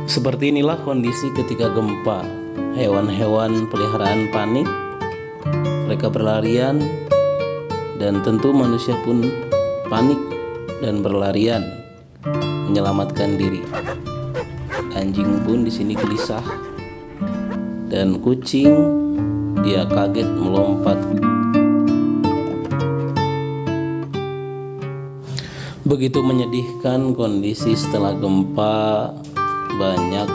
Seperti inilah kondisi ketika gempa. Hewan-hewan peliharaan panik, mereka berlarian, dan tentu manusia pun panik dan berlarian menyelamatkan diri. Anjing pun di sini gelisah, dan kucing dia kaget melompat. Begitu menyedihkan kondisi setelah gempa, banyak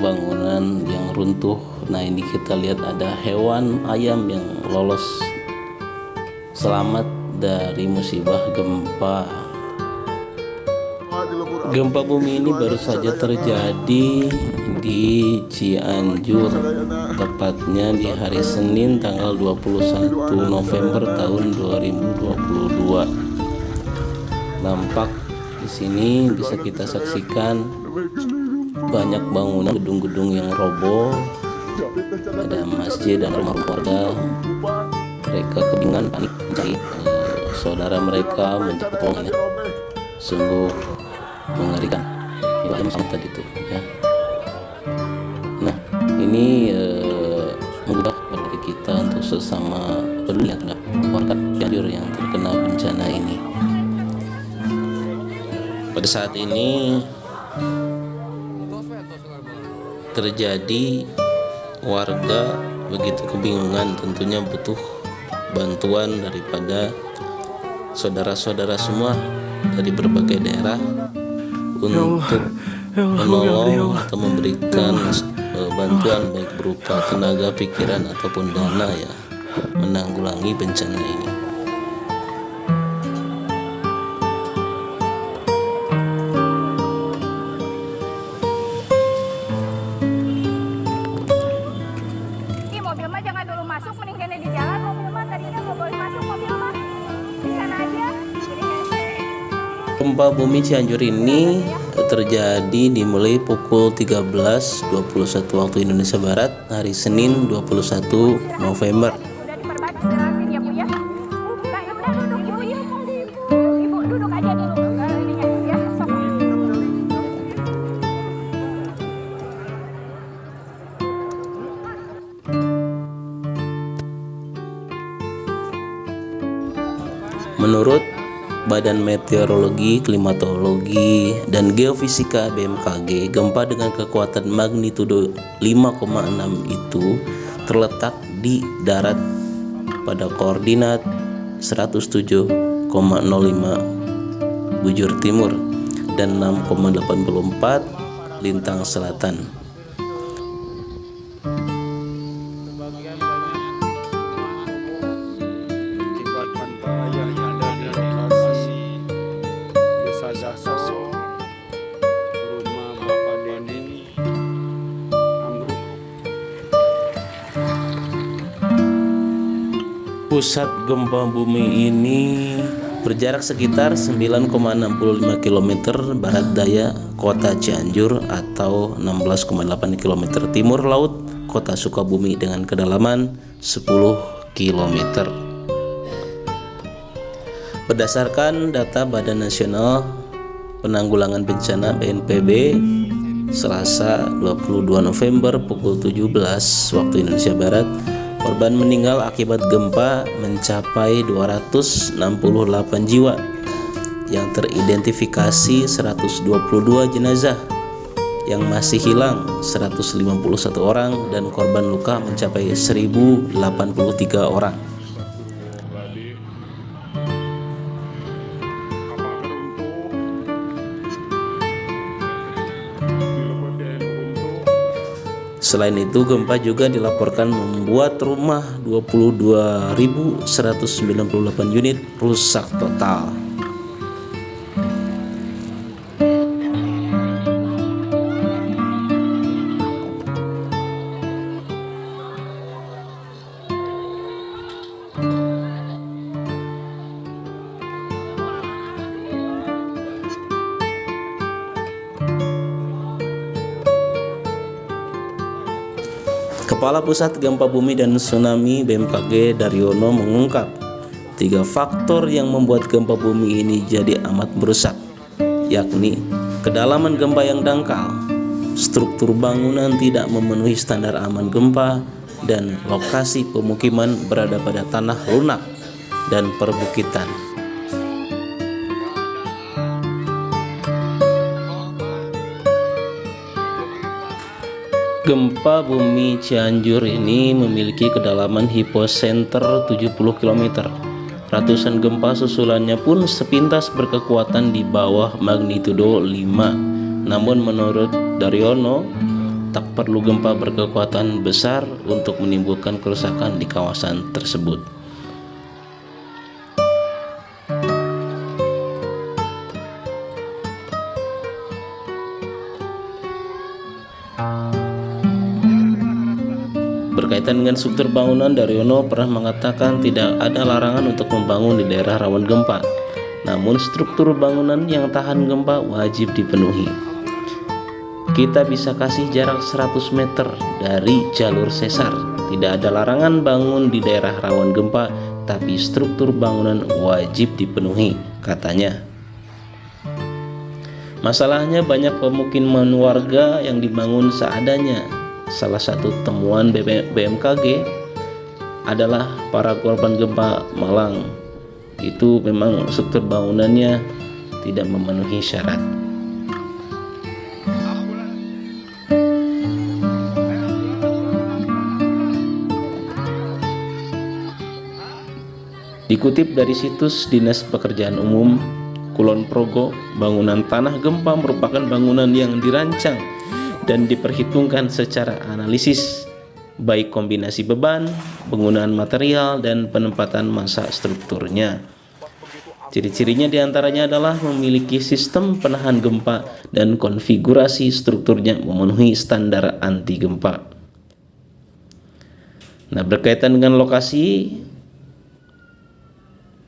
bangunan yang runtuh. Nah, ini kita lihat ada hewan ayam yang lolos selamat dari musibah gempa. Gempa bumi ini baru saja terjadi di Cianjur, tepatnya di hari Senin tanggal 21 November tahun 2022. Nampak di sini bisa kita saksikan banyak bangunan gedung-gedung yang roboh, ada masjid dan rumah warga. Mereka kebingungan, panik mencari saudara mereka, mencari tolongannya. Sungguh mengerikan. Itu sama tadi tuh ya. Nah, ini mengubah bagi kita untuk sesama peduli terhadap warga Cianjur yang terkena bencana ini. Pada saat ini terjadi warga begitu kebingungan, tentunya butuh bantuan daripada saudara-saudara semua dari berbagai daerah untuk menolong atau memberikan bantuan baik berupa tenaga, pikiran ataupun dana ya menanggulangi bencana ini. Mobil mah jangan dulu masuk, mending kena di jalan. Mobil mah tadinya nggak boleh masuk, mobil mah di sana aja. Gempa bumi Cianjur ini terjadi dimulai pukul 13.21 waktu Indonesia Barat hari Senin 21 November. Udah diperbatas jelasin ya Bu ya. Nah, ya udah duduk Ibu ya. Ibu duduk aja dulu. Ininya ya, sok. Menurut Badan Meteorologi, Klimatologi, dan Geofisika BMKG, gempa dengan kekuatan magnitudo 5,6 itu terletak di darat pada koordinat 107,05 bujur timur dan 6,84 lintang selatan. Pusat gempa bumi ini berjarak sekitar 9,65 km barat daya kota Cianjur atau 16,8 km timur laut kota Sukabumi dengan kedalaman 10 km. Berdasarkan data Badan Nasional Penanggulangan Bencana BNPB, Selasa 22 November pukul 17 waktu Indonesia Barat, korban meninggal akibat gempa mencapai 268 jiwa, yang teridentifikasi 122 jenazah, yang masih hilang 151 orang, dan korban luka mencapai 1083 orang. Selain itu, gempa juga dilaporkan membuat rumah 22.198 unit rusak total. Kepala Pusat Gempa Bumi dan Tsunami BMKG Daryono mengungkap 3 faktor yang membuat gempa bumi ini jadi amat merusak, yakni kedalaman gempa yang dangkal, struktur bangunan tidak memenuhi standar aman gempa, dan lokasi pemukiman berada pada tanah lunak dan perbukitan. Gempa bumi Cianjur ini memiliki kedalaman hipocenter 70 km. Ratusan gempa susulannya pun sepintas berkekuatan di bawah magnitudo 5. Namun menurut Daryono, tak perlu gempa berkekuatan besar untuk menimbulkan kerusakan di kawasan tersebut. Berkaitan dengan struktur bangunan, Daryono pernah mengatakan tidak ada larangan untuk membangun di daerah rawan gempa. Namun struktur bangunan yang tahan gempa wajib dipenuhi. Kita bisa kasih jarak 100 meter dari jalur sesar. Tidak ada larangan bangun di daerah rawan gempa, tapi struktur bangunan wajib dipenuhi, katanya. Masalahnya banyak pemukiman warga yang dibangun seadanya. Salah satu temuan BMKG adalah para korban gempa Malang. Itu memang struktur bangunannya tidak memenuhi syarat. Dikutip dari situs Dinas Pekerjaan Umum Kulon Progo, bangunan tanah gempa merupakan bangunan yang dirancang dan diperhitungkan secara analisis, baik kombinasi beban, penggunaan material, dan penempatan massa strukturnya. Ciri-cirinya diantaranya adalah memiliki sistem penahan gempa dan konfigurasi strukturnya memenuhi standar anti gempa. Nah, berkaitan dengan lokasi,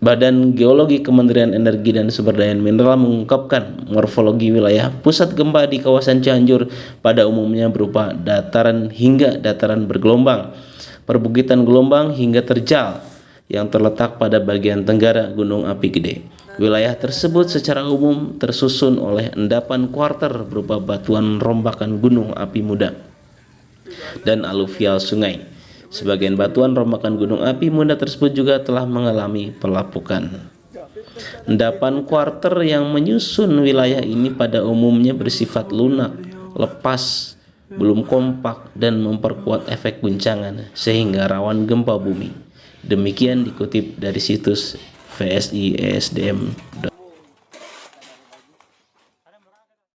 Badan Geologi Kementerian Energi dan Sumber Daya Mineral mengungkapkan morfologi wilayah pusat gempa di kawasan Cianjur pada umumnya berupa dataran hingga dataran bergelombang, perbukitan gelombang hingga terjal yang terletak pada bagian tenggara Gunung Api Gede. Wilayah tersebut secara umum tersusun oleh endapan kuarter berupa batuan rombakan gunung api muda dan aluvial sungai. Sebagian batuan rombakan gunung api muda tersebut juga telah mengalami pelapukan. Endapan kuarter yang menyusun wilayah ini pada umumnya bersifat lunak, lepas, belum kompak, dan memperkuat efek guncangan sehingga rawan gempa bumi. Demikian dikutip dari situs VSI ESDM.